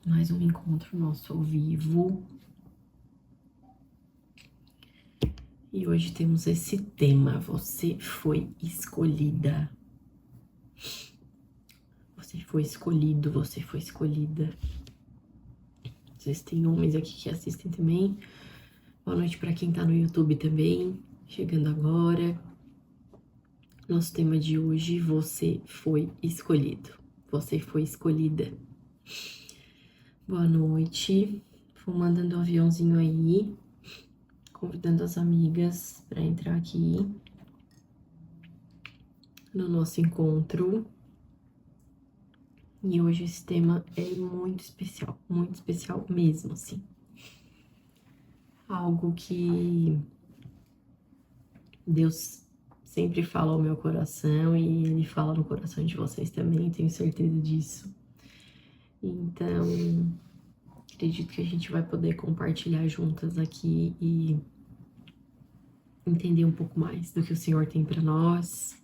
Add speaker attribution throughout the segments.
Speaker 1: Mais um encontro nosso ao vivo. E hoje temos esse tema: você foi escolhida. Você foi escolhido, você foi escolhida. Existem homens aqui que assistem também. Boa noite para quem tá no YouTube também, chegando agora. Nosso tema de hoje: você foi escolhido. Você foi escolhida. Boa noite. Vou mandando um aviãozinho aí, convidando as amigas para entrar aqui no nosso encontro. E hoje esse tema é muito especial mesmo, assim. Algo que Deus sempre fala ao meu coração e Ele fala no coração de vocês também, tenho certeza disso. Então, acredito que a gente vai poder compartilhar juntas aqui e entender um pouco mais do que o Senhor tem para nós,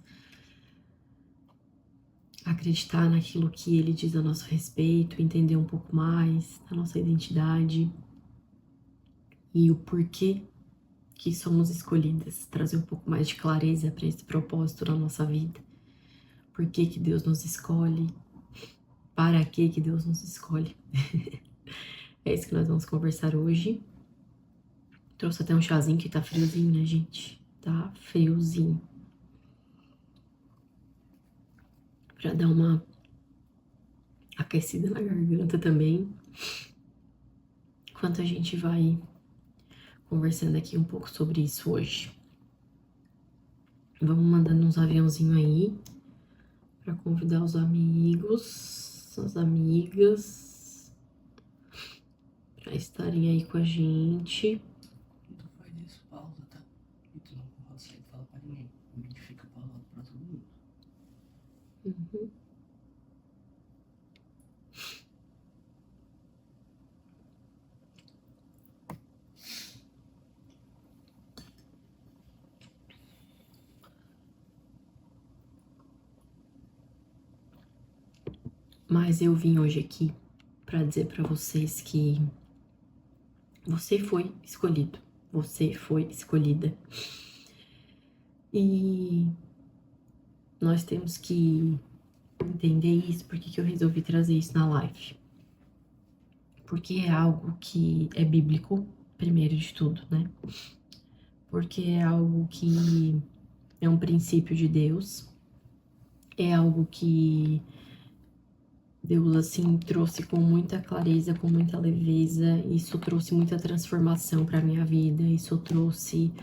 Speaker 1: acreditar naquilo que Ele diz a nosso respeito, entender um pouco mais da nossa identidade e o porquê que somos escolhidas, trazer um pouco mais de clareza para esse propósito na nossa vida. Por que que Deus nos escolhe? Para que que Deus nos escolhe? É isso que nós vamos conversar hoje. Trouxe até um chazinho que tá friozinho, né, gente? Tá friozinho. Pra dar uma aquecida na garganta também. Enquanto a gente vai conversando aqui um pouco sobre isso hoje. Vamos mandando uns aviãozinhos aí para convidar os amigos, as amigas para estarem aí com a gente.
Speaker 2: Tu faz isso, pausa, tá? E tu não consegue falar pra ninguém. O vídeo fica pausado pra todo mundo.
Speaker 1: Uhum. Mas eu vim hoje aqui para dizer para vocês que você foi escolhido, você foi escolhida. E nós temos que entender isso, porque que eu resolvi trazer isso na live. Porque é algo que é bíblico, primeiro de tudo, né? Porque é algo que é um princípio de Deus, é algo que Deus, assim, trouxe com muita clareza, com muita leveza. Isso trouxe muita transformação para minha vida. Isso trouxe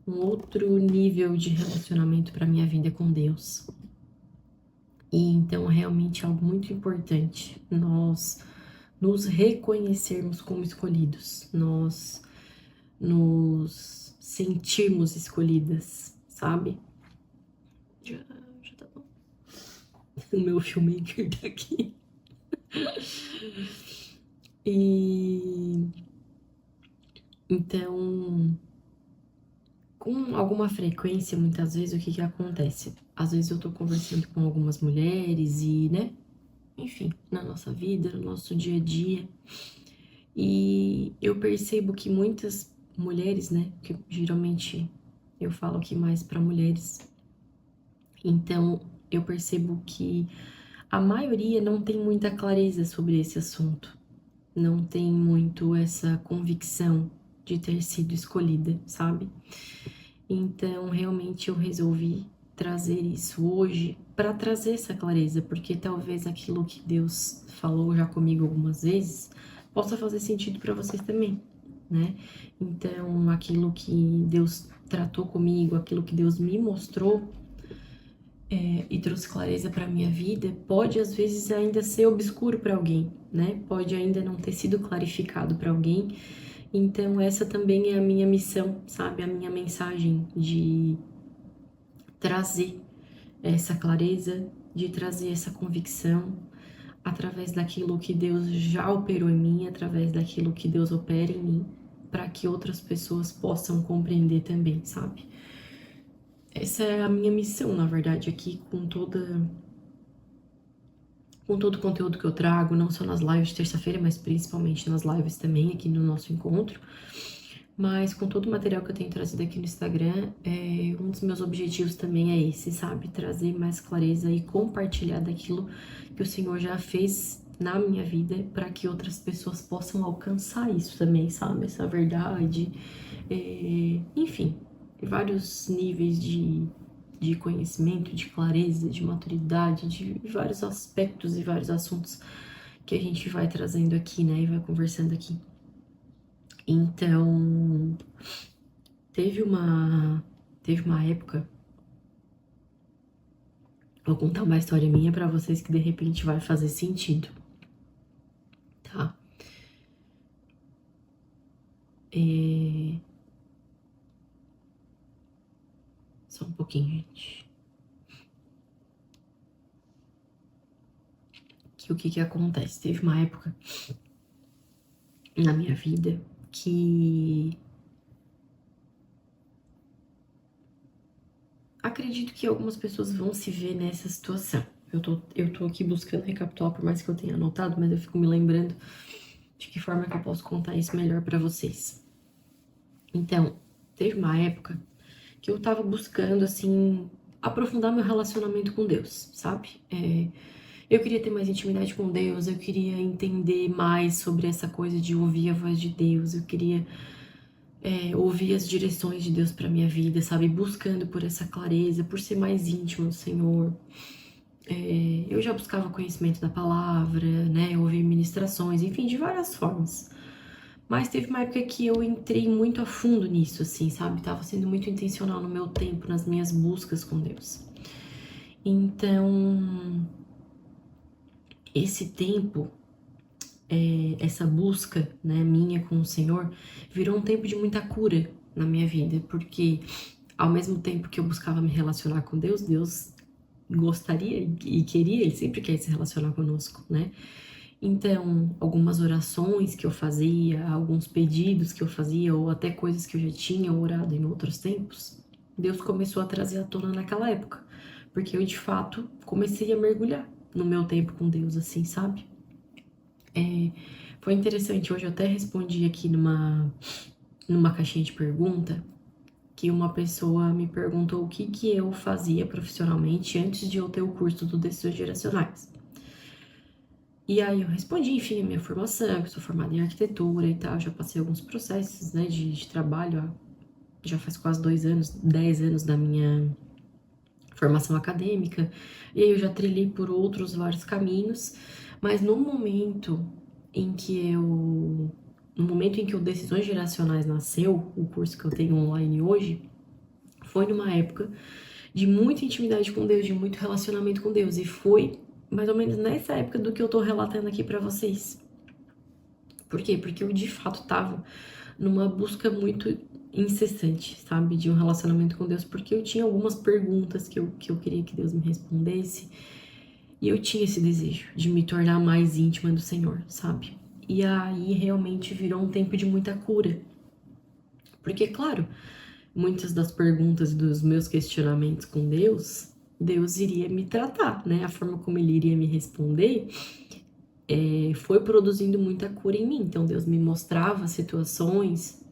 Speaker 1: um outro nível de relacionamento para minha vida com Deus. E então, realmente, é algo muito importante nós nos reconhecermos como escolhidos, nós nos sentirmos escolhidas, sabe? Já tá bom. O meu filmmaker tá aqui. E então, com alguma frequência, muitas vezes, o que que acontece? Às vezes eu tô conversando com algumas mulheres e, né, enfim, na nossa vida, no nosso dia a dia, e eu percebo que muitas mulheres, né, que geralmente eu falo aqui mais para mulheres, então eu percebo que a maioria não tem muita clareza sobre esse assunto, não tem muito essa convicção de ter sido escolhida, sabe? Então, realmente eu resolvi trazer isso hoje para trazer essa clareza, porque talvez aquilo que Deus falou já comigo algumas vezes possa fazer sentido para vocês também, né? Então, aquilo que Deus tratou comigo, aquilo que Deus me mostrou e trouxe clareza para minha vida, pode às vezes ainda ser obscuro para alguém, né? Pode ainda não ter sido clarificado para alguém. Então, essa também é a minha missão, sabe? A minha mensagem de trazer essa clareza, de trazer essa convicção através daquilo que Deus já operou em mim, através daquilo que Deus opera em mim, para que outras pessoas possam compreender também, sabe? Essa é a minha missão, na verdade, aqui com com todo o conteúdo que eu trago, não só nas lives de terça-feira, mas principalmente nas lives também aqui no nosso encontro. Mas com todo o material que eu tenho trazido aqui no Instagram, um dos meus objetivos também é esse, sabe? Trazer mais clareza e compartilhar daquilo que o Senhor já fez na minha vida para que outras pessoas possam alcançar isso também, sabe? Essa verdade. Enfim, vários níveis de conhecimento, de clareza, de maturidade, de vários aspectos e vários assuntos que a gente vai trazendo aqui, né? E vai conversando aqui. Então, teve uma época, vou contar uma história minha pra vocês que de repente vai fazer sentido, tá? Só um pouquinho, gente. O que acontece? Teve uma época na minha vida que acredito que algumas pessoas vão se ver nessa situação. Eu tô aqui buscando recapitular, por mais que eu tenha anotado, mas eu fico me lembrando de que forma que eu posso contar isso melhor pra vocês. Então, teve uma época que eu tava buscando, assim, aprofundar meu relacionamento com Deus, sabe? Eu queria ter mais intimidade com Deus, eu queria entender mais sobre essa coisa de ouvir a voz de Deus, eu queria ouvir as direções de Deus pra minha vida, sabe? Buscando por essa clareza, por ser mais íntimo do Senhor. Eu já buscava conhecimento da palavra, né? Ouvir ministrações, enfim, de várias formas. Mas teve uma época que eu entrei muito a fundo nisso, assim, sabe? Tava sendo muito intencional no meu tempo, nas minhas buscas com Deus. Então, esse tempo, essa busca, né, minha com o Senhor, virou um tempo de muita cura na minha vida, porque ao mesmo tempo que eu buscava me relacionar com Deus, Deus gostaria e queria, Ele sempre quer se relacionar conosco, né? Então, algumas orações que eu fazia, alguns pedidos que eu fazia, ou até coisas que eu já tinha orado em outros tempos, Deus começou a trazer à tona naquela época, porque eu de fato comecei a mergulhar no meu tempo com Deus, assim, sabe? Foi interessante, hoje eu até respondi aqui numa caixinha de pergunta, que uma pessoa me perguntou o que eu fazia profissionalmente antes de eu ter o curso do Decisões Geracionais. E aí eu respondi, enfim, a minha formação, eu sou formada em arquitetura e tal, já passei alguns processos, né, de trabalho, já faz quase 10 anos da minha formação acadêmica, e aí eu já trilhei por outros vários caminhos, mas no momento em que o Decisões Geracionais nasceu, o curso que eu tenho online hoje, foi numa época de muita intimidade com Deus, de muito relacionamento com Deus, e foi mais ou menos nessa época do que eu tô relatando aqui pra vocês. Por quê? Porque eu de fato tava numa busca muito incessante, sabe, de um relacionamento com Deus, porque eu tinha algumas perguntas que eu queria que Deus me respondesse, e eu tinha esse desejo de me tornar mais íntima do Senhor, sabe? E aí realmente virou um tempo de muita cura. Porque, claro, muitas das perguntas dos meus questionamentos com Deus, Deus iria me tratar, né? A forma como Ele iria me responder foi produzindo muita cura em mim. Então, Deus me mostrava situações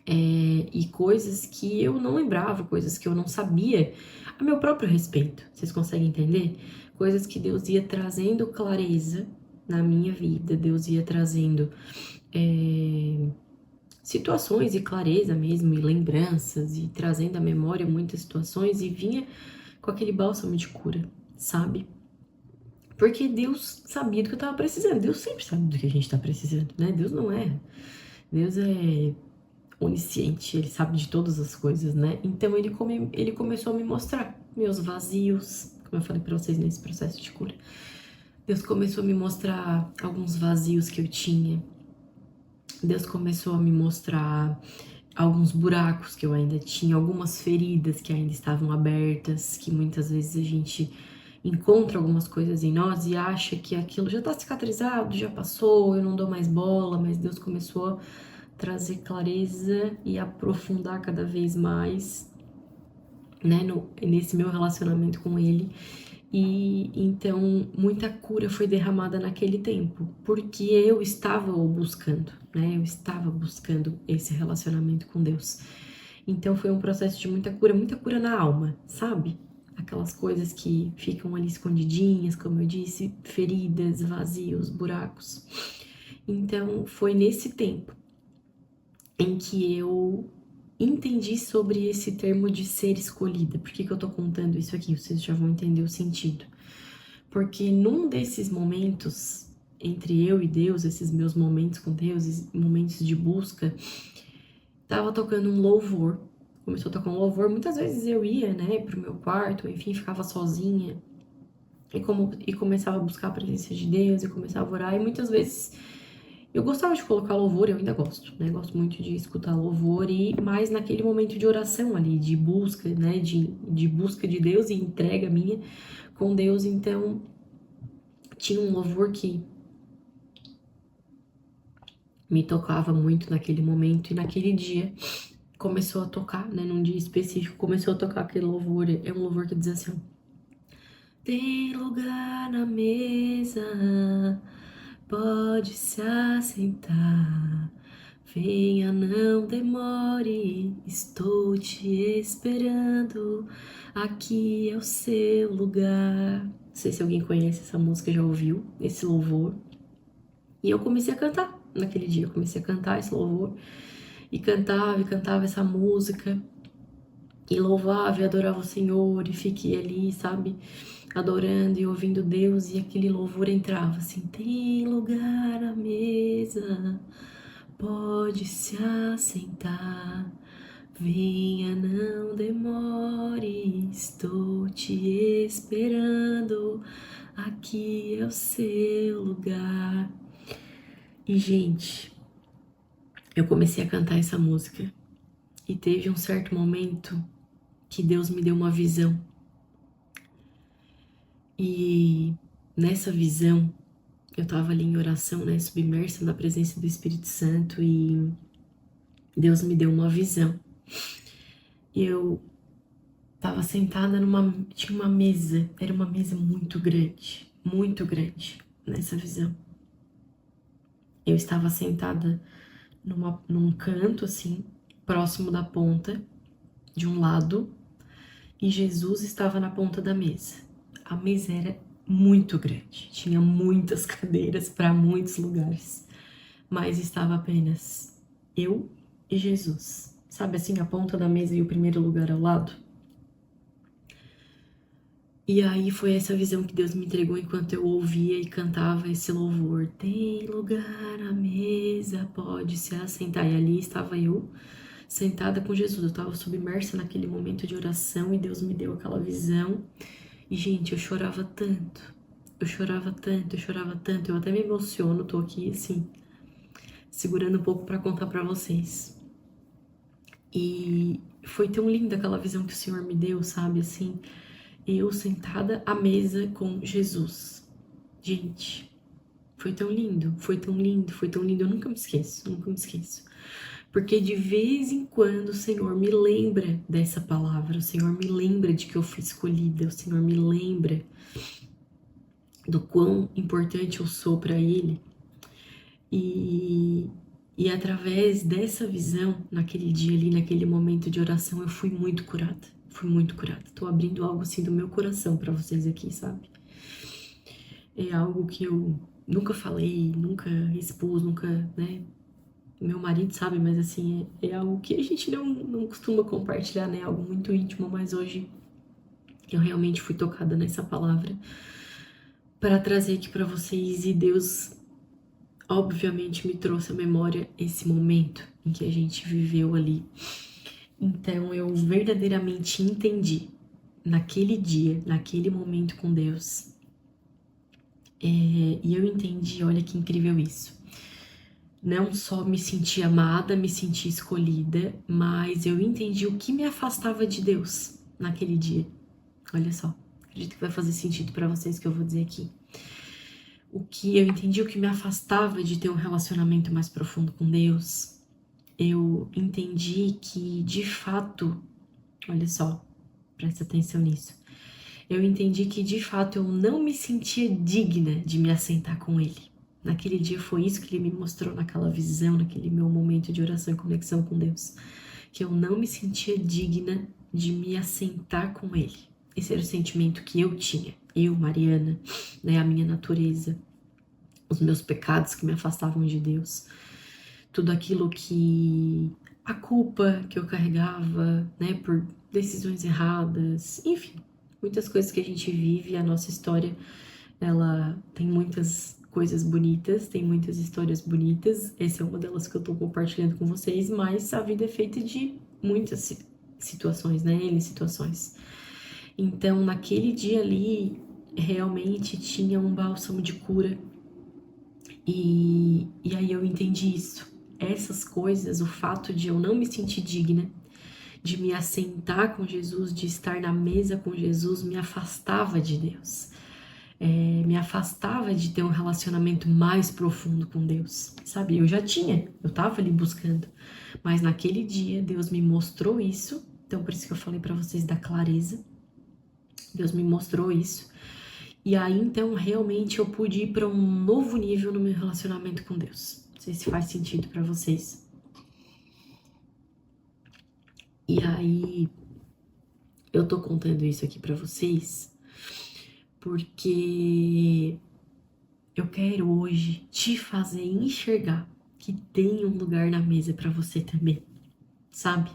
Speaker 1: e coisas que eu não lembrava, coisas que eu não sabia a meu próprio respeito. Vocês conseguem entender? Coisas que Deus ia trazendo clareza na minha vida, Deus ia trazendo situações e clareza mesmo, e lembranças, e trazendo à memória muitas situações, e vinha com aquele bálsamo de cura, sabe? Porque Deus sabia do que eu tava precisando. Deus sempre sabe do que a gente tá precisando, né? Deus não é. Deus é onisciente, ele sabe de todas as coisas, né? Então ele começou a me mostrar meus vazios, como eu falei pra vocês nesse processo de cura. Deus começou a me mostrar alguns vazios que eu tinha. Deus começou a me mostrar alguns buracos que eu ainda tinha, algumas feridas que ainda estavam abertas, que muitas vezes a gente encontra algumas coisas em nós e acha que aquilo já tá cicatrizado, já passou, eu não dou mais bola, mas Deus começou a trazer clareza e aprofundar cada vez mais, né, nesse meu relacionamento com Ele. E então muita cura foi derramada naquele tempo, porque eu estava o buscando, né? Eu estava buscando esse relacionamento com Deus. Então foi um processo de muita cura na alma, sabe? Aquelas coisas que ficam ali escondidinhas, como eu disse, feridas, vazios, buracos. Então foi nesse tempo em que eu entendi sobre esse termo de ser escolhida. Por que eu tô contando isso aqui? Vocês já vão entender o sentido. Porque num desses momentos entre eu e Deus, esses meus momentos com Deus, momentos de busca, tava tocando um louvor. Começou a tocar um louvor, muitas vezes eu ia, né, pro meu quarto, enfim, ficava sozinha e começava a buscar a presença de Deus e começava a orar, e muitas vezes eu gostava de colocar louvor, eu ainda gosto, né? Gosto muito de escutar louvor e mais naquele momento de oração ali, de busca, né? De busca de Deus e entrega minha com Deus. Então, tinha um louvor que me tocava muito naquele momento e naquele dia começou a tocar, né? Num dia específico começou a tocar aquele louvor. É um louvor que diz assim: tem lugar na mesa, pode se assentar. Venha, não demore, estou te esperando. Aqui é o seu lugar. Não sei se alguém conhece essa música, já ouviu esse louvor. E eu comecei a cantar naquele dia. Eu comecei a cantar esse louvor. E cantava essa música. E louvava e adorava o Senhor. E fiquei ali, sabe? Adorando e ouvindo Deus. E aquele louvor entrava assim: tem lugar na mesa, pode se assentar, venha, não demore, estou te esperando, aqui é o seu lugar. E, gente, eu comecei a cantar essa música e teve um certo momento que Deus me deu uma visão. E nessa visão, eu tava ali em oração, né, submersa na presença do Espírito Santo, e Deus me deu uma visão. Eu tava sentada tinha uma mesa, era uma mesa muito grande nessa visão. Eu estava sentada num canto, assim, próximo da ponta, de um lado, e Jesus estava na ponta da mesa. A mesa era muito grande, tinha muitas cadeiras para muitos lugares, mas estava apenas eu e Jesus. Sabe assim, a ponta da mesa e o primeiro lugar ao lado? E aí foi essa visão que Deus me entregou enquanto eu ouvia e cantava esse louvor. Tem lugar à mesa, pode se assentar. E ali estava eu, sentada com Jesus. Eu estava submersa naquele momento de oração e Deus me deu aquela visão. E, gente, eu chorava tanto. Eu chorava tanto, eu chorava tanto. Eu até me emociono, tô aqui, assim, segurando um pouco para contar para vocês. E foi tão linda aquela visão que o Senhor me deu, sabe, assim, eu sentada à mesa com Jesus. Gente, foi tão lindo, foi tão lindo, foi tão lindo. Eu nunca me esqueço, nunca me esqueço. Porque de vez em quando o Senhor me lembra dessa palavra, o Senhor me lembra de que eu fui escolhida, o Senhor me lembra do quão importante eu sou para Ele. E através dessa visão, naquele dia ali, naquele momento de oração, eu fui muito curada. Fui muito curada. Tô abrindo algo assim do meu coração para vocês aqui, sabe? É algo que eu nunca falei, nunca expus, nunca, né? Meu marido sabe, mas assim, é algo que a gente não costuma compartilhar, né? Algo muito íntimo, mas hoje eu realmente fui tocada nessa palavra para trazer aqui para vocês. E Deus, obviamente, me trouxe à memória esse momento em que a gente viveu ali. Então eu verdadeiramente entendi naquele dia, naquele momento com Deus. E eu entendi, olha que incrível isso. Não só me senti amada, me senti escolhida, mas eu entendi o que me afastava de Deus naquele dia. Olha só, acredito que vai fazer sentido para vocês que eu vou dizer aqui. Eu entendi o que me afastava de ter um relacionamento mais profundo com Deus. Eu entendi que, de fato, olha só, presta atenção nisso. eu entendi que de fato eu não me sentia digna de me assentar com ele. Naquele dia foi isso que ele me mostrou naquela visão, naquele meu momento de oração e conexão com Deus, que eu não me sentia digna de me assentar com ele. Esse era o sentimento que eu tinha, eu, Mariana, né, a minha natureza, os meus pecados que me afastavam de Deus, tudo aquilo que a culpa que eu carregava, né, por decisões erradas, enfim, muitas coisas que a gente vive, a nossa história, ela tem muitas coisas bonitas, tem muitas histórias bonitas, essa é uma delas que eu tô compartilhando com vocês, mas a vida é feita de muitas situações, né, N situações. Então, naquele dia ali, realmente tinha um bálsamo de cura, e aí eu entendi isso. Essas coisas, o fato de eu não me sentir digna, de me assentar com Jesus, de estar na mesa com Jesus, me afastava de Deus. Me afastava de ter um relacionamento mais profundo com Deus, sabe? Eu tava ali buscando, mas naquele dia Deus me mostrou isso, então por isso que eu falei pra vocês da clareza. Deus me mostrou isso, e aí então realmente eu pude ir pra um novo nível no meu relacionamento com Deus. Não sei se faz sentido pra vocês. E aí eu tô contando isso aqui pra vocês porque eu quero hoje te fazer enxergar que tem um lugar na mesa pra você também, sabe?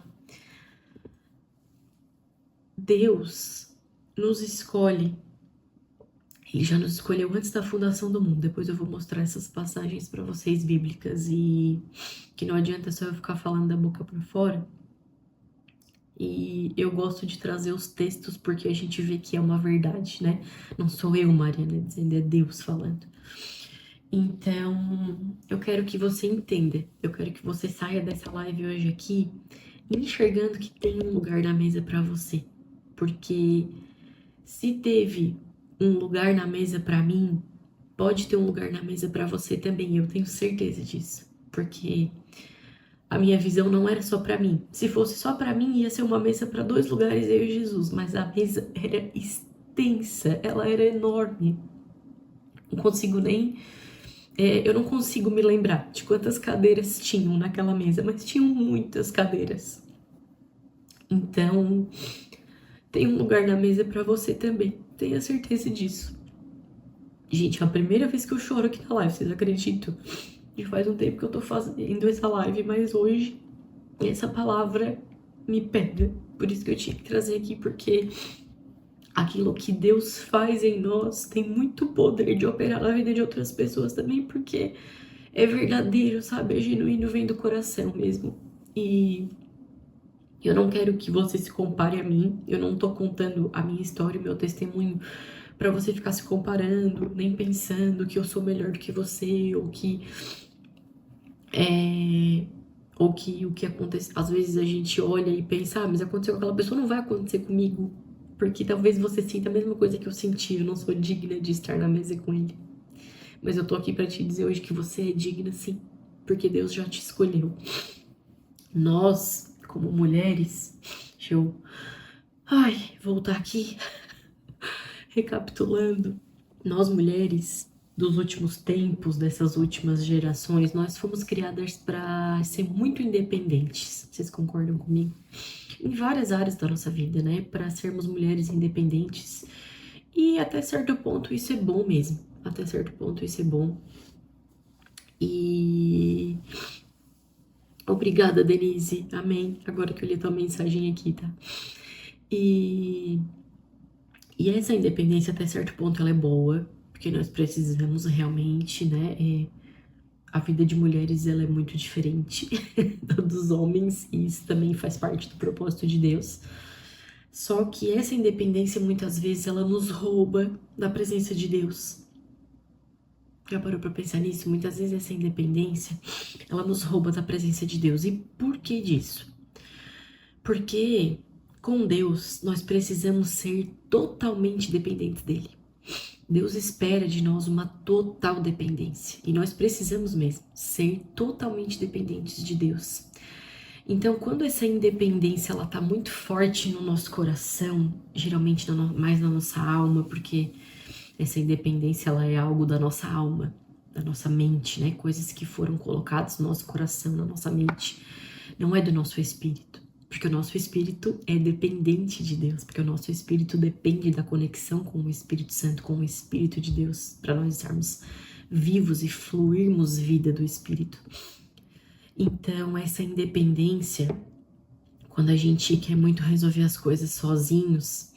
Speaker 1: Deus nos escolhe. Ele já nos escolheu antes da fundação do mundo. Depois eu vou mostrar essas passagens pra vocês bíblicas e que não adianta só eu ficar falando da boca pra fora. E eu gosto de trazer os textos porque a gente vê que é uma verdade, né? Não sou eu, Mariana, dizendo, é Deus falando. Então, eu quero que você entenda, eu quero que você saia dessa live hoje aqui enxergando que tem um lugar na mesa pra você. Porque se teve um lugar na mesa pra mim, pode ter um lugar na mesa pra você também, eu tenho certeza disso. Porque a minha visão não era só pra mim. Se fosse só pra mim, ia ser uma mesa pra 2 lugares, eu e Jesus. Mas a mesa era extensa, ela era enorme. Não consigo nem... eu não consigo me lembrar de quantas cadeiras tinham naquela mesa, mas tinham muitas cadeiras. Então, tem um lugar na mesa pra você também. Tenha certeza disso. Gente, é a primeira vez que eu choro aqui na live, vocês acreditam? E faz um tempo que eu tô fazendo essa live, mas hoje essa palavra me pega. Por isso que eu tinha que trazer aqui, porque aquilo que Deus faz em nós tem muito poder de operar na vida de outras pessoas também, porque é verdadeiro, sabe? É genuíno, vem do coração mesmo. E eu não quero que você se compare a mim, eu não tô contando a minha história, o meu testemunho, pra você ficar se comparando, nem pensando que eu sou melhor do que você, ou que o que acontece. Às vezes a gente olha e pensa, mas aconteceu com aquela pessoa, não vai acontecer comigo. Porque talvez você sinta a mesma coisa que eu senti, eu não sou digna de estar na mesa com ele. Mas eu tô aqui pra te dizer hoje que você é digna sim, porque Deus já te escolheu. Nós, como mulheres, deixa eu voltar aqui, recapitulando. Nós mulheres dos últimos tempos, dessas últimas gerações, nós fomos criadas para ser muito independentes. Vocês concordam comigo? Em várias áreas da nossa vida, né? Para sermos mulheres independentes. E até certo ponto isso é bom mesmo. Até certo ponto isso é bom. E obrigada, Denise. Amém. Agora que eu li a tua mensagem aqui, tá? E essa independência, até certo ponto, ela é boa, porque nós precisamos realmente, né? A vida de mulheres, ela é muito diferente da dos homens, e isso também faz parte do propósito de Deus. Só que essa independência, muitas vezes, ela nos rouba da presença de Deus. Já parou pra pensar nisso? Muitas vezes essa independência, ela nos rouba da presença de Deus. E por que disso? Porque com Deus, nós precisamos ser totalmente dependentes dele. Deus espera de nós uma total dependência. E nós precisamos mesmo ser totalmente dependentes de Deus. Então, quando essa independência ela tá muito forte no nosso coração, geralmente mais na nossa alma, porque essa independência ela é algo da nossa alma, da nossa mente, né? Coisas que foram colocadas no nosso coração, na nossa mente, não é do nosso espírito. Porque o nosso espírito é dependente de Deus, porque o nosso espírito depende da conexão com o Espírito Santo, com o Espírito de Deus, para nós estarmos vivos e fluirmos vida do Espírito. Então, essa independência, quando a gente quer muito resolver as coisas sozinhos,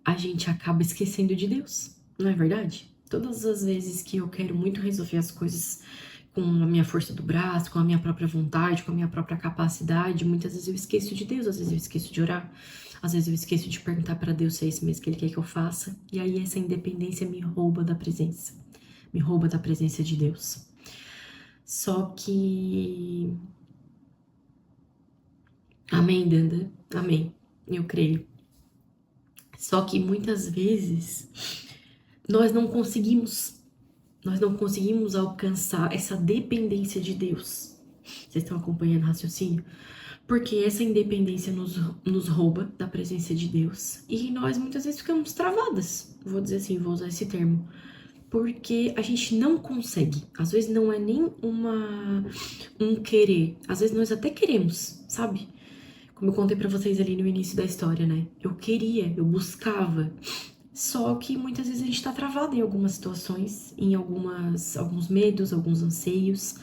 Speaker 1: a gente acaba esquecendo de Deus, não é verdade? Todas as vezes que eu quero muito resolver as coisas com a minha força do braço, com a minha própria vontade, com a minha própria capacidade, muitas vezes eu esqueço de Deus, às vezes eu esqueço de orar, às vezes eu esqueço de perguntar para Deus se é isso mesmo que Ele quer que eu faça, e aí essa independência me rouba da presença de Deus. Só que... Amém, Danda? Amém. Eu creio. Só que muitas vezes nós não conseguimos alcançar essa dependência de Deus. Vocês estão acompanhando o raciocínio? Porque essa independência nos rouba da presença de Deus. E nós muitas vezes ficamos travadas. Vou dizer assim, vou usar esse termo. Porque a gente não consegue. Às vezes não é nem um querer. Às vezes nós até queremos, sabe? Como eu contei pra vocês ali no início da história, né? Eu queria, eu buscava. Só que muitas vezes a gente tá travado em algumas situações, em alguns medos, alguns anseios,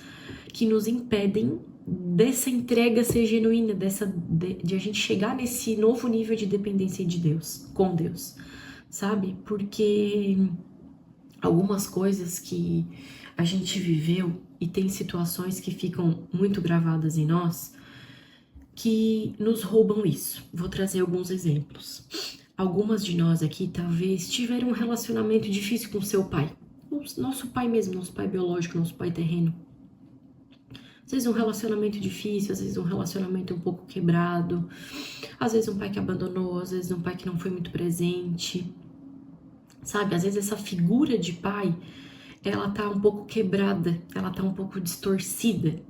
Speaker 1: que nos impedem dessa entrega ser genuína, de a gente chegar nesse novo nível de dependência de Deus, com Deus, sabe? Porque algumas coisas que a gente viveu e tem situações que ficam muito gravadas em nós, que nos roubam isso. Vou trazer alguns exemplos. Algumas de nós aqui talvez tiveram um relacionamento difícil com seu pai. Nosso pai mesmo, nosso pai biológico, nosso pai terreno. Às vezes um relacionamento difícil, às vezes um relacionamento um pouco quebrado, às vezes um pai que abandonou, às vezes um pai que não foi muito presente. Sabe, às vezes essa figura de pai, ela tá um pouco quebrada, ela tá um pouco distorcida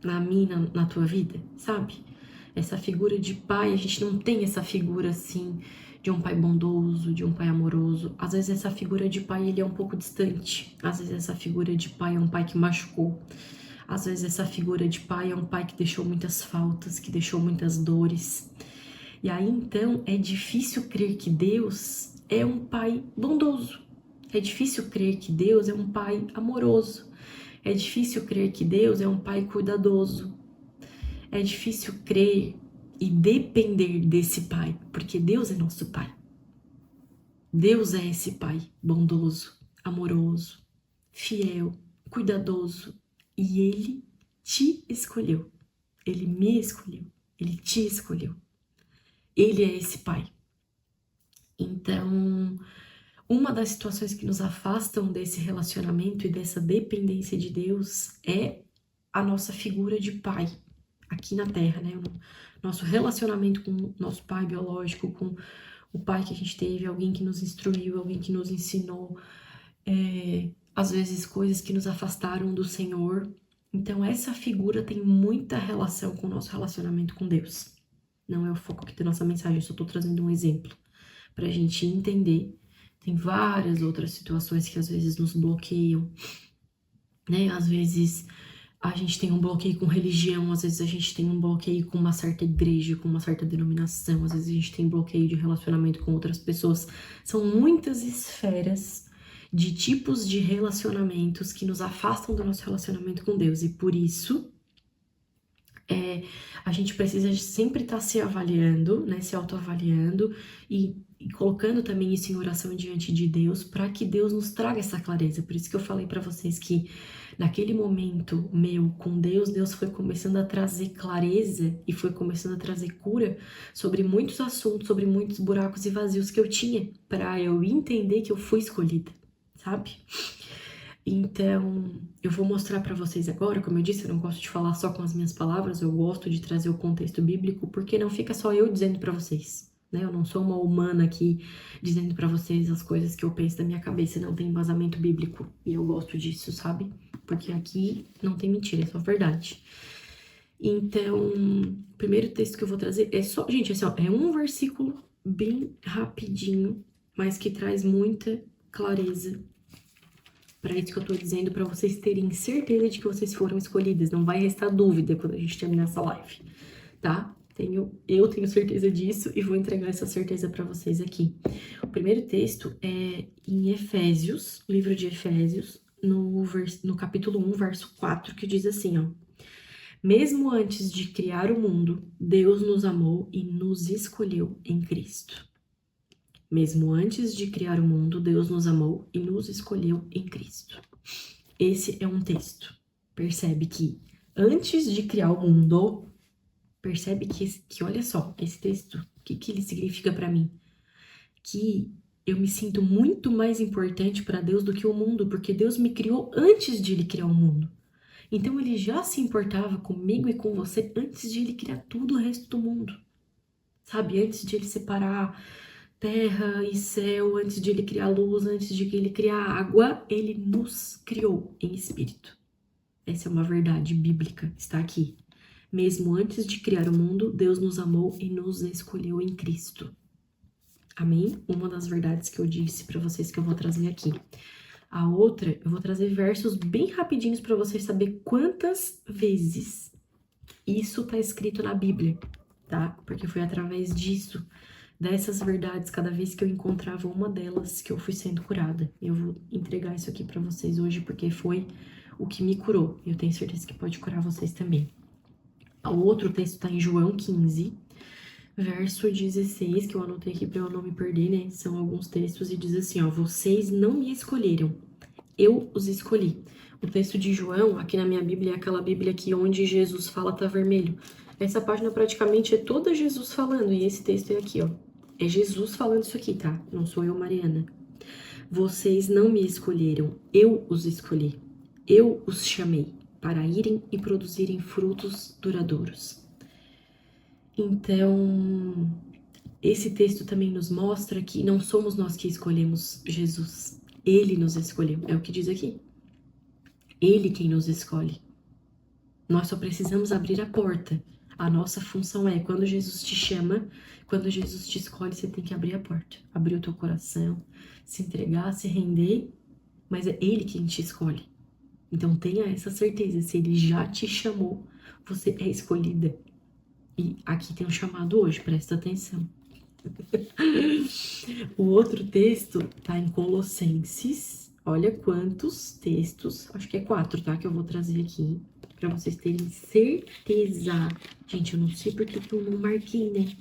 Speaker 1: na minha, na tua vida, sabe? Essa figura de pai, a gente não tem essa figura assim de um pai bondoso, de um pai amoroso. Às vezes essa figura de pai, ele é um pouco distante. Às vezes essa figura de pai é um pai que machucou. Às vezes essa figura de pai é um pai que deixou muitas faltas, que deixou muitas dores. E aí então é difícil crer que Deus é um pai bondoso. É difícil crer que Deus é um pai amoroso. É difícil crer que Deus é um pai cuidadoso. É difícil crer e depender desse pai, porque Deus é nosso pai. Deus é esse pai bondoso, amoroso, fiel, cuidadoso. E Ele te escolheu. Ele me escolheu. Ele te escolheu. Ele é esse pai. Então, uma das situações que nos afastam desse relacionamento e dessa dependência de Deus é a nossa figura de pai aqui na Terra, né? O nosso relacionamento com o nosso pai biológico, com o pai que a gente teve, alguém que nos instruiu, alguém que nos ensinou, às vezes coisas que nos afastaram do Senhor. Então, essa figura tem muita relação com o nosso relacionamento com Deus. Não é o foco aqui da nossa mensagem, eu só tô trazendo um exemplo pra gente entender. Tem várias outras situações que às vezes nos bloqueiam, né? Às vezes a gente tem um bloqueio com religião, às vezes a gente tem um bloqueio com uma certa igreja, com uma certa denominação, às vezes a gente tem bloqueio de relacionamento com outras pessoas. São muitas esferas de tipos de relacionamentos que nos afastam do nosso relacionamento com Deus. E por isso, a gente precisa sempre estar se avaliando, né, se autoavaliando e colocando também isso em oração diante de Deus, para que Deus nos traga essa clareza. Por isso que eu falei para vocês que naquele momento meu com Deus, Deus foi começando a trazer clareza e foi começando a trazer cura sobre muitos assuntos, sobre muitos buracos e vazios que eu tinha, para eu entender que eu fui escolhida, sabe? Então, eu vou mostrar para vocês agora, como eu disse, eu não gosto de falar só com as minhas palavras, eu gosto de trazer o contexto bíblico, porque não fica só eu dizendo para vocês, né? Eu não sou uma humana aqui dizendo para vocês as coisas que eu penso da minha cabeça, não tem embasamento bíblico, e eu gosto disso, sabe? Porque aqui não tem mentira, é só verdade. Então, o primeiro texto que eu vou trazer é só, gente, assim, ó, é um versículo bem rapidinho, mas que traz muita clareza para isso que eu tô dizendo, para vocês terem certeza de que vocês foram escolhidas. Não vai restar dúvida quando a gente terminar essa live, tá? Eu tenho certeza disso e vou entregar essa certeza para vocês aqui. O primeiro texto é em Efésios, livro de Efésios, no capítulo 1, verso 4, que diz assim, ó. Mesmo antes de criar o mundo, Deus nos amou e nos escolheu em Cristo. Mesmo antes de criar o mundo, Deus nos amou e nos escolheu em Cristo. Esse é um texto. Percebe que antes de criar o mundo, percebe que olha só, esse texto, o que ele significa para mim? Que eu me sinto muito mais importante para Deus do que o mundo, porque Deus me criou antes de ele criar o mundo. Então ele já se importava comigo e com você antes de ele criar tudo o resto do mundo. Sabe? Antes de ele separar terra e céu, antes de ele criar luz, antes de ele criar água, ele nos criou em espírito. Essa é uma verdade bíblica, está aqui. Mesmo antes de criar o mundo, Deus nos amou e nos escolheu em Cristo. Amém? Uma das verdades que eu disse para vocês que eu vou trazer aqui. A outra, eu vou trazer versos bem rapidinhos para vocês saber quantas vezes isso está escrito na Bíblia, tá? Porque foi através disso, dessas verdades, cada vez que eu encontrava uma delas, que eu fui sendo curada. Eu vou entregar isso aqui para vocês hoje, porque foi o que me curou. E eu tenho certeza que pode curar vocês também. O outro texto está em João 15, verso 16, que eu anotei aqui para eu não me perder, né? São alguns textos e diz assim, ó, vocês não me escolheram, eu os escolhi. O texto de João, aqui na minha Bíblia, é aquela Bíblia aqui onde Jesus fala tá vermelho. Essa página praticamente é toda Jesus falando, e esse texto é aqui, ó. É Jesus falando isso aqui, tá? Não sou eu, Mariana. Vocês não me escolheram, eu os escolhi. Eu os chamei para irem e produzirem frutos duradouros. Então, esse texto também nos mostra que não somos nós que escolhemos Jesus. Ele nos escolheu, é o que diz aqui. Ele quem nos escolhe. Nós só precisamos abrir a porta. A nossa função é, quando Jesus te chama, quando Jesus te escolhe, você tem que abrir a porta. Abrir o teu coração, se entregar, se render, mas é Ele quem te escolhe. Então tenha essa certeza, se Ele já te chamou, você é escolhida. E aqui tem um chamado hoje, presta atenção. O outro texto tá em Colossenses. Olha quantos textos, acho que é 4, tá? Que eu vou trazer aqui, pra vocês terem certeza. Gente, eu não sei porque que eu não marquei, né?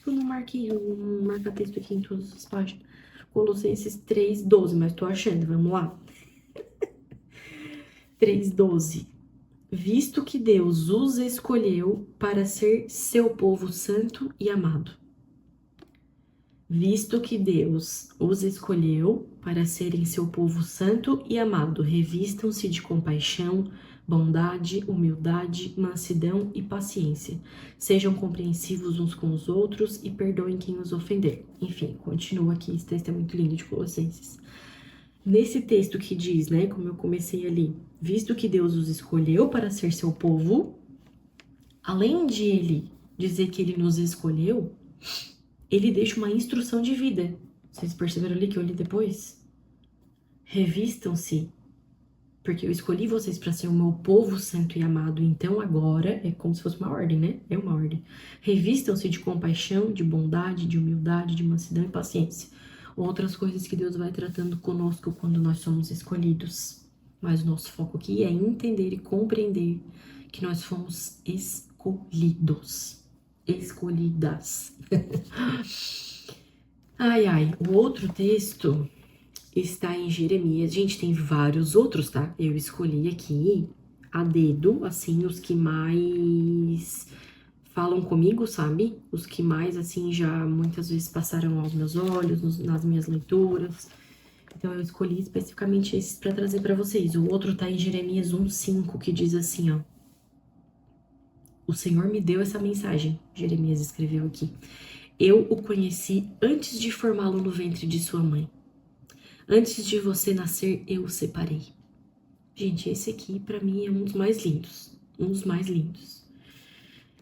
Speaker 1: Eu não marquei, eu não marco texto aqui em todas as páginas. Colossenses 3:12, mas tô achando, vamos lá. 3:12. Visto que Deus os escolheu para ser seu povo santo e amado. Visto que Deus os escolheu para serem seu povo santo e amado, revistam-se de compaixão, bondade, humildade, mansidão e paciência. Sejam compreensivos uns com os outros e perdoem quem os ofender. Enfim, continua aqui, esse texto é muito lindo de Colossenses. Nesse texto que diz, né, como eu comecei ali, visto que Deus os escolheu para ser seu povo, além de ele dizer que ele nos escolheu, ele deixa uma instrução de vida. Vocês perceberam ali que eu li depois? Revistam-se, porque eu escolhi vocês para ser o meu povo santo e amado. Então agora é como se fosse uma ordem, né? É uma ordem. Revistam-se de compaixão, de bondade, de humildade, de mansidão e paciência. Outras coisas que Deus vai tratando conosco quando nós somos escolhidos. Mas o nosso foco aqui é entender e compreender que nós fomos escolhidos. Escolhidas. Ai, ai. O outro texto está em Jeremias. Gente, tem vários outros, tá? Eu escolhi aqui a dedo, assim, os que mais falam comigo, sabe? Os que mais, assim, já muitas vezes passaram aos meus olhos, nas minhas leituras. Então, eu escolhi especificamente esses para trazer para vocês. O outro tá em Jeremias 1:5, que diz assim, ó. O Senhor me deu essa mensagem, Jeremias escreveu aqui. Eu o conheci antes de formá-lo no ventre de sua mãe. Antes de você nascer, eu o separei. Gente, esse aqui, pra mim, é um dos mais lindos. Um dos mais lindos.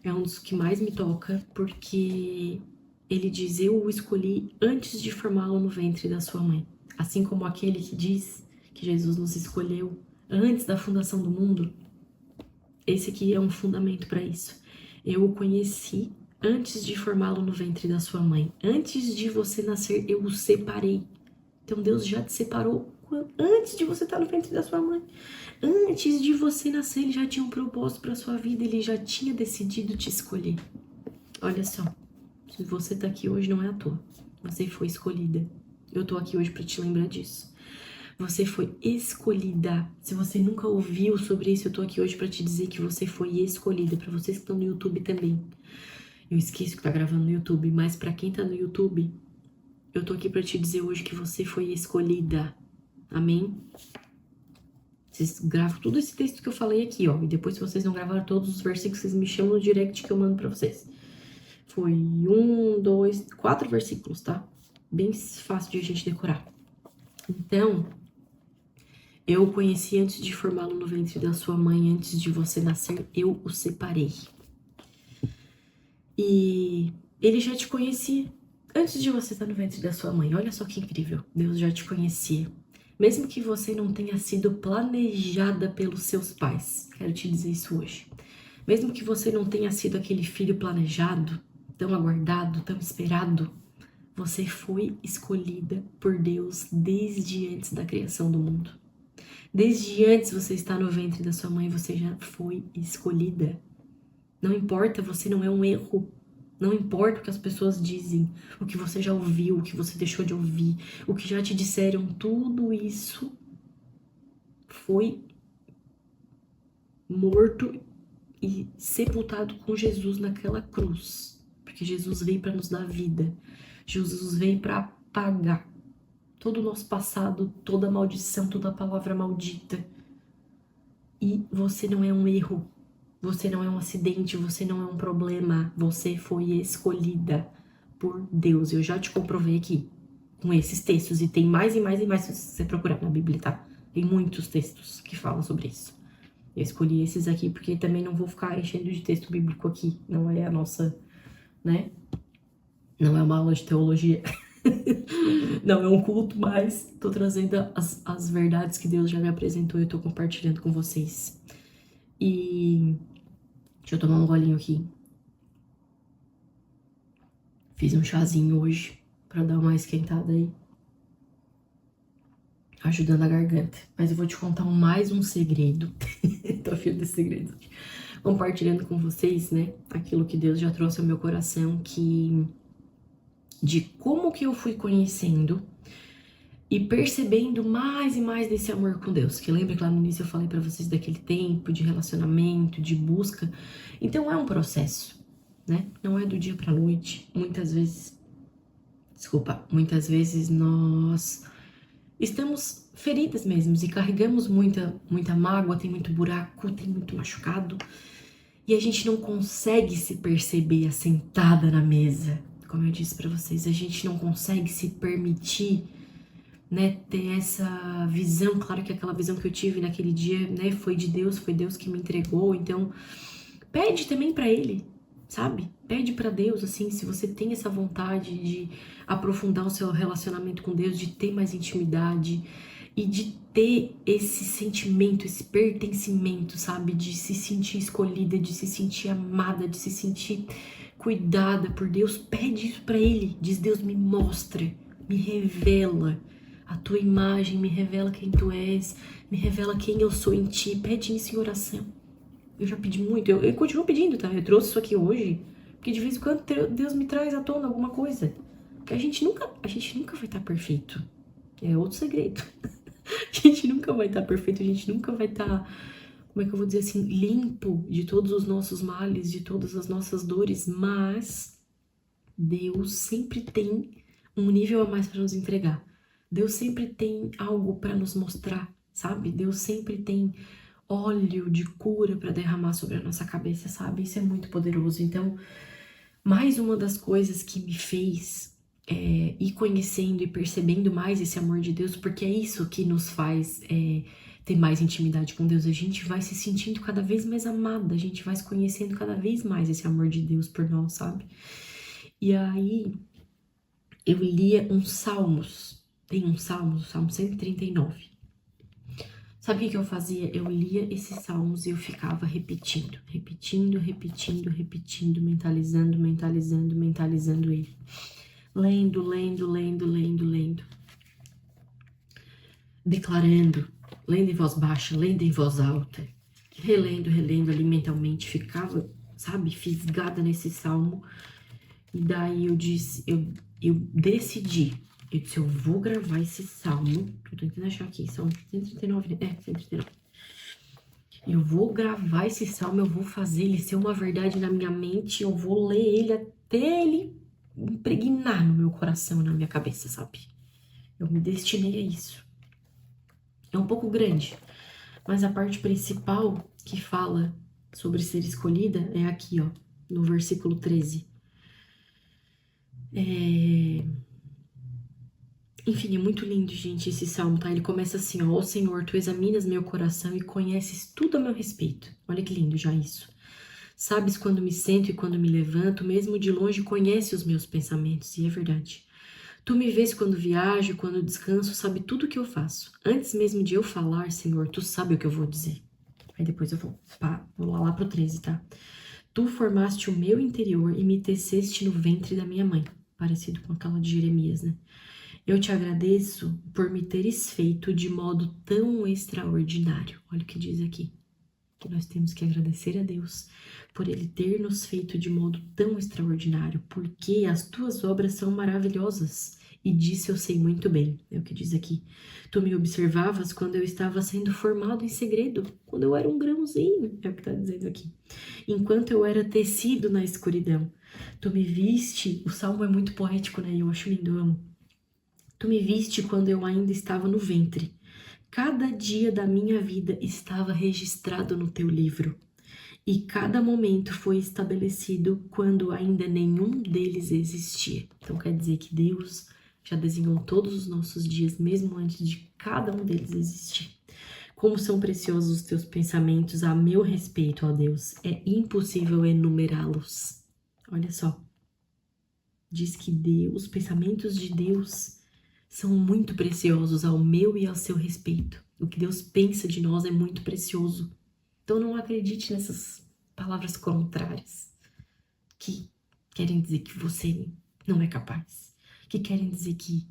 Speaker 1: É um dos que mais me toca, porque ele diz: eu o escolhi antes de formá-lo no ventre da sua mãe. Assim como aquele que diz que Jesus nos escolheu antes da fundação do mundo, esse aqui é um fundamento para isso. Eu o conheci antes de formá-lo no ventre da sua mãe. Antes de você nascer, eu o separei. Então Deus já te separou antes de você estar no ventre da sua mãe. Antes de você nascer, ele já tinha um propósito para sua vida, ele já tinha decidido te escolher. Olha só, se você tá aqui hoje não é à toa. Você foi escolhida. Eu tô aqui hoje para te lembrar disso. Você foi escolhida. Se você nunca ouviu sobre isso, eu tô aqui hoje para te dizer que você foi escolhida. Para vocês que estão no YouTube também. Eu esqueço que tá gravando no YouTube, mas para quem tá no YouTube, eu tô aqui para te dizer hoje que você foi escolhida. Amém? Vocês gravam tudo esse texto que eu falei aqui, ó. E depois, se vocês não gravaram todos os versículos, vocês me chamam no direct que eu mando pra vocês. Foi 1, 2, 4 versículos, tá? Bem fácil de a gente decorar. Então, eu o conheci antes de formá-lo no ventre da sua mãe, antes de você nascer, eu o separei. E ele já te conhecia antes de você estar no ventre da sua mãe. Olha só que incrível. Deus já te conhecia. Mesmo que você não tenha sido planejada pelos seus pais. Quero te dizer isso hoje. Mesmo que você não tenha sido aquele filho planejado, tão aguardado, tão esperado, você foi escolhida por Deus desde antes da criação do mundo. Desde antes você está no ventre da sua mãe, você já foi escolhida. Não importa, você não é um erro. Não importa o que as pessoas dizem, o que você já ouviu, o que você deixou de ouvir, o que já te disseram, tudo isso foi morto e sepultado com Jesus naquela cruz. Porque Jesus veio para nos dar vida. Jesus veio para apagar todo o nosso passado, toda a maldição, toda a palavra maldita. E você não é um erro. Você não é um acidente, você não é um problema. Você foi escolhida por Deus. Eu já te comprovei aqui com esses textos. E tem mais e mais e mais se você procurar na Bíblia, tá? Tem muitos textos que falam sobre isso. Eu escolhi esses aqui porque também não vou ficar enchendo de texto bíblico aqui. Não é a nossa, né? Não é uma aula de teologia. Não é um culto, mas tô trazendo as verdades que Deus já me apresentou e eu tô compartilhando com vocês. E deixa eu tomar um golinho aqui. Fiz um chazinho hoje pra dar uma esquentada aí. Ajudando a garganta. Mas eu vou te contar mais um segredo. Tô afim desse segredo. Compartilhando com vocês, né? Aquilo que Deus já trouxe ao meu coração, de como que eu fui conhecendo e percebendo mais e mais desse amor com Deus. Que lembra que lá no início eu falei pra vocês daquele tempo de relacionamento, de busca. Então é um processo, né? Não é do dia pra noite. Muitas vezes nós estamos feridas mesmo e carregamos muita mágoa, tem muito buraco, tem muito machucado. E a gente não consegue se perceber assentada na mesa. Como eu disse pra vocês, a gente não consegue se permitir, né, ter essa visão. Claro que aquela visão que eu tive naquele dia, né, foi de Deus, foi Deus que me entregou. Então, pede também pra Ele, sabe? Pede pra Deus, assim, se você tem essa vontade de aprofundar o seu relacionamento com Deus, de ter mais intimidade e de ter esse sentimento, esse pertencimento, sabe? De se sentir escolhida, de se sentir amada, de se sentir cuidada por Deus. Pede isso pra Ele. Diz: Deus, me mostra, me revela a tua imagem, me revela quem tu és, me revela quem eu sou em ti. Pede isso em oração. Eu já pedi muito, eu continuo pedindo, tá? Eu trouxe isso aqui hoje, porque de vez em quando Deus me traz à tona alguma coisa. Porque a gente nunca vai estar perfeito. É outro segredo. A gente nunca vai estar perfeito, a gente nunca vai estar, como é que eu vou dizer assim, limpo de todos os nossos males, de todas as nossas dores, mas Deus sempre tem um nível a mais para nos entregar. Deus sempre tem algo para nos mostrar, sabe? Deus sempre tem óleo de cura para derramar sobre a nossa cabeça, sabe? Isso é muito poderoso. Então, mais uma das coisas que me fez ir conhecendo e percebendo mais esse amor de Deus, porque é isso que nos faz ter mais intimidade com Deus, a gente vai se sentindo cada vez mais amada, a gente vai se conhecendo cada vez mais esse amor de Deus por nós, sabe? E aí eu lia uns salmos, tem uns salmos, o Salmo 139. Sabe o que eu fazia? Eu lia esses salmos e eu ficava repetindo, mentalizando ele. Lendo. Declarando, lendo em voz baixa, lendo em voz alta, relendo ali mentalmente, ficava, sabe, fisgada nesse salmo. E daí eu disse, eu decidi, eu disse, eu vou gravar esse salmo, tô tentando achar aqui, Salmo 139, né? 139. Eu vou gravar esse salmo, eu vou fazer ele ser uma verdade na minha mente, eu vou ler ele até ele impregnar no meu coração, na minha cabeça, sabe? Eu me destinei a isso. É um pouco grande, mas a parte principal que fala sobre ser escolhida é aqui, ó, no versículo 13. Enfim, é muito lindo, gente, esse salmo, tá? Ele começa assim, ó: Ó Senhor, tu examinas meu coração e conheces tudo a meu respeito. Olha que lindo já isso. Sabes quando me sento e quando me levanto, mesmo de longe conhece os meus pensamentos, e é verdade. Tu me vês quando viajo, quando descanso, sabe tudo o que eu faço. Antes mesmo de eu falar, Senhor, tu sabe o que eu vou dizer. Aí depois eu vou lá pro 13, tá? Tu formaste o meu interior e me teceste no ventre da minha mãe. Parecido com aquela de Jeremias, né? Eu te agradeço por me teres feito de modo tão extraordinário. Olha o que diz aqui. Que nós temos que agradecer a Deus por Ele ter nos feito de modo tão extraordinário, porque as tuas obras são maravilhosas. E disso eu sei muito bem, é o que diz aqui. Tu me observavas quando eu estava sendo formado em segredo, quando eu era um grãozinho, é o que está dizendo aqui. Enquanto eu era tecido na escuridão. Tu me viste, o salmo é muito poético, né? Eu acho lindo, eu amo. Tu me viste quando eu ainda estava no ventre. Cada dia da minha vida estava registrado no teu livro, e cada momento foi estabelecido quando ainda nenhum deles existia. Então quer dizer que Deus já desenhou todos os nossos dias, mesmo antes de cada um deles existir. Como são preciosos os teus pensamentos a meu respeito, ó Deus, é impossível enumerá-los. Olha só, diz que Deus, os pensamentos de Deus são muito preciosos ao meu e ao seu respeito. O que Deus pensa de nós é muito precioso. Então não acredite nessas palavras contrárias que querem dizer que você não é capaz, que querem dizer que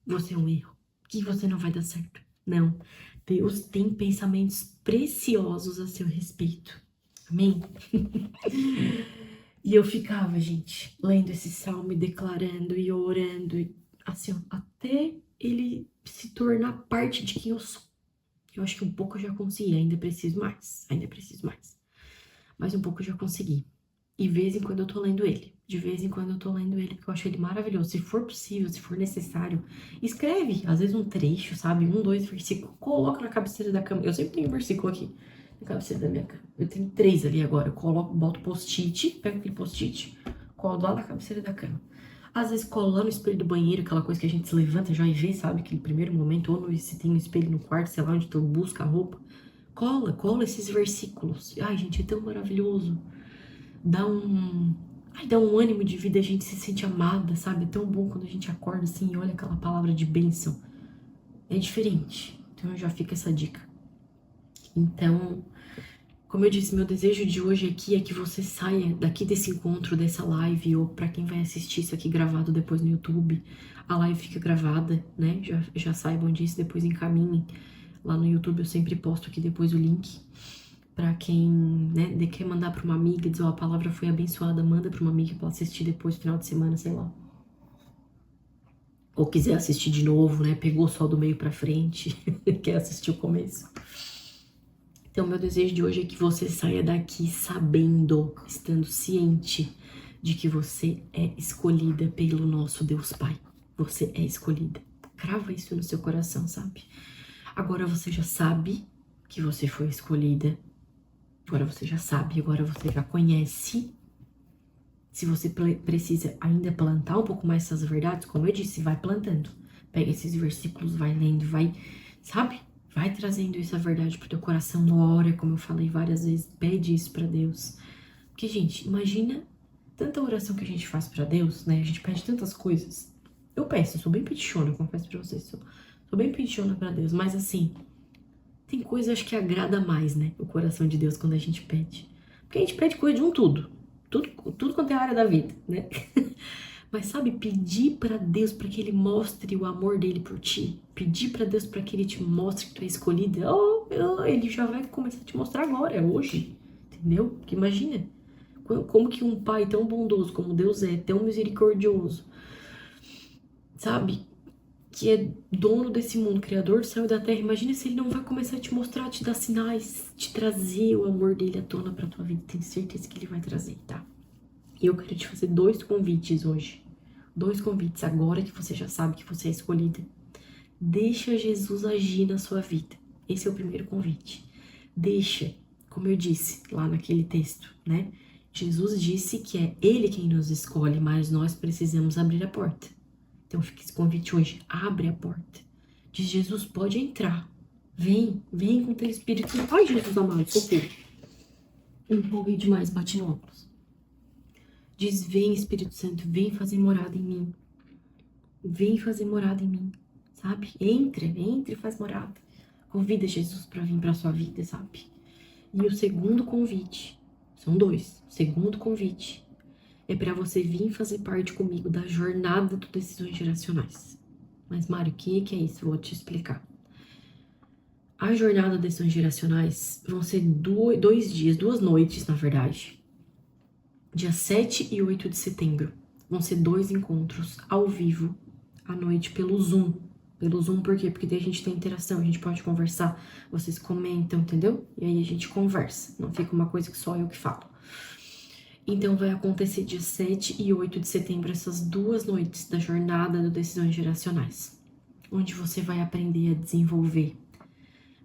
Speaker 1: você é um erro, que você não vai dar certo. Não. Deus tem pensamentos preciosos a seu respeito. Amém? E eu ficava, gente, lendo esse salmo e declarando e orando, assim, ó, até ele se tornar parte de quem eu sou. Eu acho que um pouco eu já consegui, ainda preciso mais. Mas um pouco eu já consegui. E de vez em quando eu tô lendo ele. Porque eu acho ele maravilhoso. Se for possível, se for necessário, escreve, às vezes um trecho, sabe? 1, 2 versículos. Coloca na cabeceira da cama. Eu sempre tenho um versículo aqui na cabeceira da minha cama. Eu tenho 3 ali agora. Eu coloco, boto post-it, pego aquele post-it, colo lá na cabeceira da cama. Às vezes colo lá no espelho do banheiro, aquela coisa que a gente se levanta já e vê, sabe? Aquele primeiro momento, ou se tem um espelho no quarto, sei lá, onde tu busca a roupa. Cola esses versículos. Ai, gente, é tão maravilhoso. Dá um ânimo de vida, a gente se sente amada, sabe? É tão bom quando a gente acorda assim e olha aquela palavra de bênção. É diferente. Então já fica essa dica. Então, como eu disse, meu desejo de hoje aqui é que você saia daqui desse encontro, dessa live, ou para quem vai assistir isso aqui gravado depois no YouTube, a live fica gravada, né? Já saibam disso, depois encaminhem. Lá no YouTube eu sempre posto aqui depois o link. Pra quem, né, quer mandar pra uma amiga, dizer, ó, a palavra foi abençoada, manda pra uma amiga pra ela assistir depois, no final de semana, sei lá. Ou quiser assistir de novo, né, pegou só do meio pra frente, quer assistir o começo. Então, meu desejo de hoje é que você saia daqui sabendo, estando ciente de que você é escolhida pelo nosso Deus Pai. Você é escolhida. Crava isso no seu coração, sabe? Agora você já sabe que você foi escolhida. Agora você já sabe, agora você já conhece. Se você precisa ainda plantar um pouco mais essas verdades, como eu disse, vai plantando. Pega esses versículos, vai lendo, vai, sabe? Vai trazendo isso, a verdade, pro teu coração. Ora, como eu falei várias vezes, pede isso pra Deus. Porque, gente, imagina tanta oração que a gente faz pra Deus, né? A gente pede tantas coisas. Eu peço, eu sou bem petichona, confesso pra vocês. Sou bem petichona pra Deus. Mas, assim, tem coisa, acho que agrada mais, né? O coração de Deus quando a gente pede. Porque a gente pede coisa de um tudo. Tudo quanto é a área da vida, né? Mas sabe, pedir pra Deus para que Ele mostre o amor dele por ti. Pedir pra Deus para que Ele te mostre que tu é escolhida. Ele já vai começar a te mostrar agora, é hoje. Entendeu? Porque imagina, como que um pai tão bondoso como Deus é, tão misericordioso, sabe? Que é dono desse mundo, criador do céu e da terra. Imagina se Ele não vai começar a te mostrar, te dar sinais, te trazer o amor dele à tona pra tua vida. Tenho certeza que Ele vai trazer, tá? E eu quero te fazer 2 convites hoje. 2 convites agora que você já sabe que você é escolhida. Deixa Jesus agir na sua vida. Esse é o primeiro convite. Deixa, como eu disse lá naquele texto, né? Jesus disse que é Ele quem nos escolhe, mas nós precisamos abrir a porta. Então fica esse convite hoje. Abre a porta. Diz Jesus, pode entrar. Vem com teu espírito. Ai, Jesus amado, socorro. Empolguei demais, bati no óculos. Diz, vem Espírito Santo, vem fazer morada em mim. Vem fazer morada em mim, sabe? Entra e faz morada. Convida Jesus para vir para sua vida, sabe? E o segundo convite, são 2. O segundo convite é para você vir fazer parte comigo da jornada do Decisões Geracionais. Mas, Mário, o que é isso? Vou te explicar. A jornada de Decisões Geracionais vão ser 2 dias, 2 noites, na verdade. Dia 7 e 8 de setembro. Vão ser 2 encontros ao vivo, à noite, pelo Zoom. Pelo Zoom, por quê? Porque daí a gente tem interação, a gente pode conversar, vocês comentam, entendeu? E aí a gente conversa, não fica uma coisa que só eu que falo. Então vai acontecer dia 7 e 8 de setembro, essas 2 noites da jornada do Decisões Geracionais, onde você vai aprender a desenvolver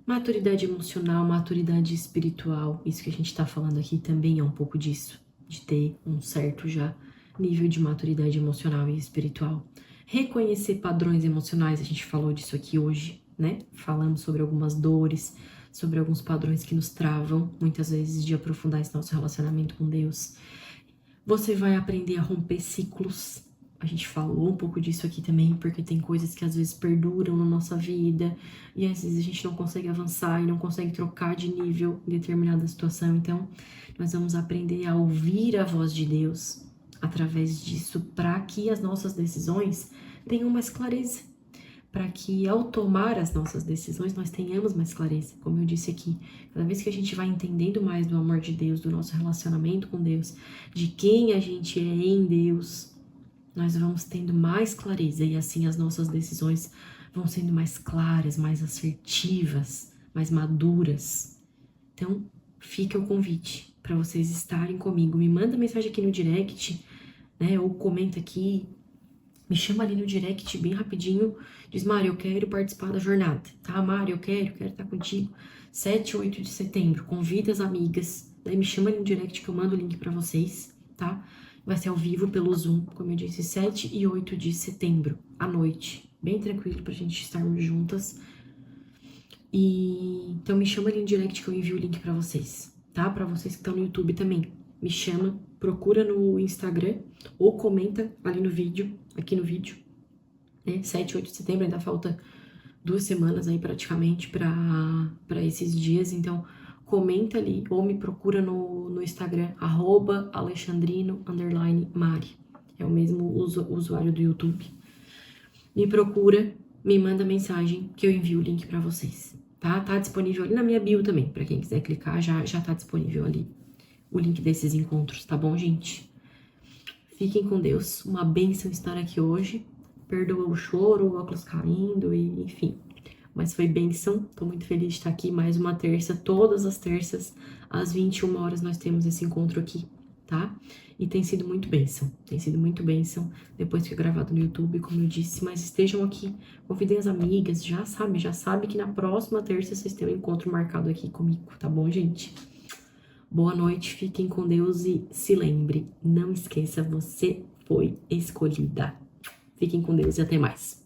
Speaker 1: maturidade emocional, maturidade espiritual. Isso que a gente tá falando aqui também é um pouco disso, de ter um certo já nível de maturidade emocional e espiritual. Reconhecer padrões emocionais, a gente falou disso aqui hoje, né? Falamos sobre algumas dores, sobre alguns padrões que nos travam, muitas vezes, de aprofundar esse nosso relacionamento com Deus. Você vai aprender a romper ciclos. A gente falou um pouco disso aqui também, porque tem coisas que às vezes perduram na nossa vida e às vezes a gente não consegue avançar e não consegue trocar de nível em determinada situação. Então, nós vamos aprender a ouvir a voz de Deus através disso, para que as nossas decisões tenham mais clareza, para que ao tomar as nossas decisões nós tenhamos mais clareza. Como eu disse aqui, cada vez que a gente vai entendendo mais do amor de Deus, do nosso relacionamento com Deus, de quem a gente é em Deus, nós vamos tendo mais clareza e assim as nossas decisões vão sendo mais claras, mais assertivas, mais maduras. Então, fica o convite para vocês estarem comigo. Me manda mensagem aqui no direct, né? Ou comenta aqui, me chama ali no direct bem rapidinho. Diz, Mari, eu quero participar da jornada, tá? Mari, eu quero estar contigo. 7 e 8 de setembro, convida as amigas. Daí me chama ali no direct que eu mando o link para vocês, tá? Vai ser ao vivo pelo Zoom, como eu disse, 7 e 8 de setembro, à noite. Bem tranquilo pra gente estarmos juntas. E então me chama ali no direct que eu envio o link pra vocês, tá? Pra vocês que estão no YouTube também. Me chama, procura no Instagram ou comenta ali no vídeo, aqui no vídeo, né? 7 e 8 de setembro, ainda falta 2 semanas aí praticamente pra esses dias, então comenta ali ou me procura no Instagram, @alexandrino_mari. É o mesmo usuário do YouTube. Me procura, me manda mensagem que eu envio o link pra vocês, tá? Tá disponível ali na minha bio também, pra quem quiser clicar, já tá disponível ali o link desses encontros, tá bom, gente? Fiquem com Deus, uma bênção estar aqui hoje. Perdoa o choro, o óculos caindo e enfim. Mas foi bênção, tô muito feliz de estar aqui mais uma terça, todas as terças, às 21 horas nós temos esse encontro aqui, tá? E tem sido muito bênção, depois que é gravado no YouTube, como eu disse, mas estejam aqui, convidem as amigas, já sabe que na próxima terça vocês têm um encontro marcado aqui comigo, tá bom, gente? Boa noite, fiquem com Deus e se lembre, não esqueça, você foi escolhida. Fiquem com Deus e até mais.